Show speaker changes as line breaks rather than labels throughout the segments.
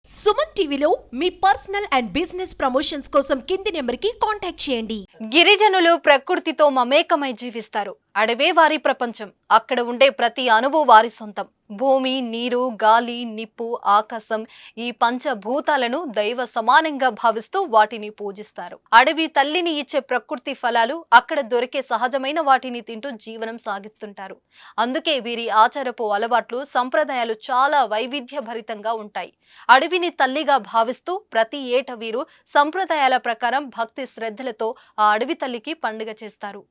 సుమన్ టీవీలో మీ personal and business promotions కోసం కింది నెంబర్కి కాంటాక్ట్ చేయండి.
గిరిజనులు ప్రకృతితో మమేకమై జీవిస్తారు. అడవే వారి ప్రపంచం. అక్కడ ఉండే ప్రతి అణువు వారి సొంతం. భూమి, నీరు, గాలి, నిప్పు, ఆకాశం ఈ పంచభూతాలను దైవ సమానంగా భావిస్తూ వాటిని పూజిస్తారు. అడవి తల్లిని ఇచ్చే ప్రకృతి ఫలాలు అక్కడ దొరికే సహజమైన వాటిని తింటూ జీవనం సాగిస్తుంటారు. అందుకే వీరి ఆచారపు అలవాట్లు, సంప్రదాయాలు చాలా వైవిధ్యభరితంగా ఉంటాయి. అడవిని తల్లిగా భావిస్తూ ప్రతి ఏటా వీరు సంప్రదాయాల ప్రకారం భక్తి శ్రద్ధలతో ఆ అడవి తల్లికి పండుగ చేస్తారు.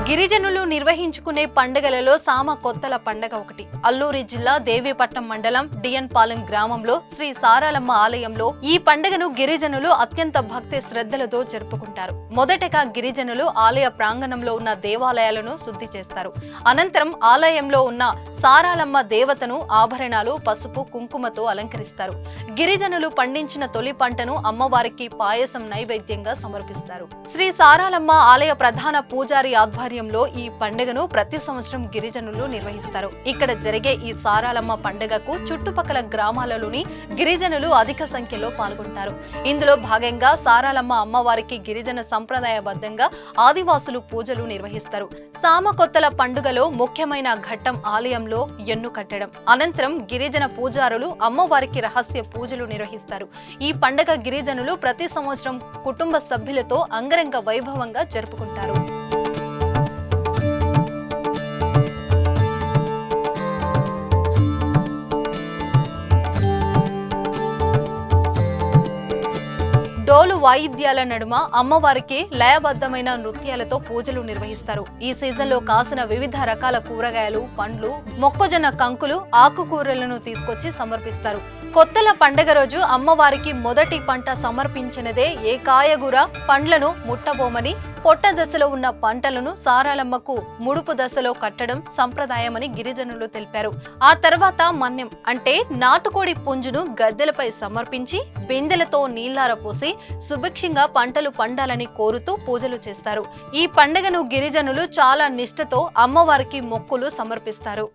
గిరిజనులు నిర్వహించుకునే పండుగలలో సామకొత్తల పండుగ ఒకటి. అల్లూరి జిల్లా దేవీపట్నం మండలం డిఎన్ పాలెం గ్రామంలో శ్రీ సారాలమ్మ ఆలయంలో ఈ పండుగను గిరిజనులు అత్యంత భక్తి శ్రద్ధలతో జరుపుకుంటారు. మొదటగా గిరిజనులు ఆలయ ప్రాంగణంలో ఉన్న దేవాలయాలను శుద్ధి చేస్తారు. అనంతరం ఆలయంలో ఉన్న సారాలమ్మ దేవతను ఆభరణాలు, పసుపు, కుంకుమతో అలంకరిస్తారు. గిరిజనులు పండించిన తొలి పంటను అమ్మవారికి పాయసం నైవేద్యంగా సమర్పిస్తారు. శ్రీ సారాలమ్మ ఆలయ ప్రధాన పూజారి ఆధ్వర్యంలో ఈ పండుగను ప్రతి సంవత్సరం గిరిజనులు నిర్వహిస్తారు. ఇక్కడ జరిగే ఈ సారాలమ్మ పండుగకు చుట్టుపక్కల గ్రామాలలోని గిరిజనులు అధిక సంఖ్యలో పాల్గొంటారు. ఇందులో భాగంగా సారాలమ్మ అమ్మవారికి గిరిజన సంప్రదాయబద్ధంగా ఆదివాసులు పూజలు నిర్వహిస్తారు. సామకొత్తల పండుగలో ముఖ్యమైన ఘట్టం ఆలయంలో ఎన్ను కట్టడం. అనంతరం గిరిజన పూజారులు అమ్మవారికి రహస్య పూజలు నిర్వహిస్తారు. ఈ పండుగ గిరిజనులు ప్రతి సంవత్సరం కుటుంబ సభ్యులతో అంగరంగ వైభవంగా జరుపుకుంటారు. డోలు వాయిద్యాల నడుమ అమ్మవారికి లయబద్ధమైన నృత్యాలతో పూజలు నిర్వహిస్తారు. ఈ సీజన్లో కాసిన వివిధ రకాల కూరగాయలు, పండ్లు, మొక్కజొన్న కంకులు, ఆకుకూరలను తీసుకొచ్చి సమర్పిస్తారు. కొత్తల పండగ రోజు అమ్మవారికి మొదటి పంట సమర్పించినదే ఏ కాయగూర పండ్లను ముట్టబోమని, పొట్ట దశలో ఉన్న పంటలను సారాలమ్మకు ముడుపు దశలో కట్టడం సంప్రదాయమని గిరిజనులు తెలిపారు. ఆ తర్వాత మన్యం అంటే నాటుకోడి పుంజును గద్దెలపై సమర్పించి బిందెలతో నీళ్లార పోసి సుభిక్షంగా పంటలు పండాలని కోరుతూ పూజలు చేస్తారు. ఈ పండుగను గిరిజనులు చాలా నిష్ఠతో అమ్మవారికి మొక్కులు సమర్పిస్తారు.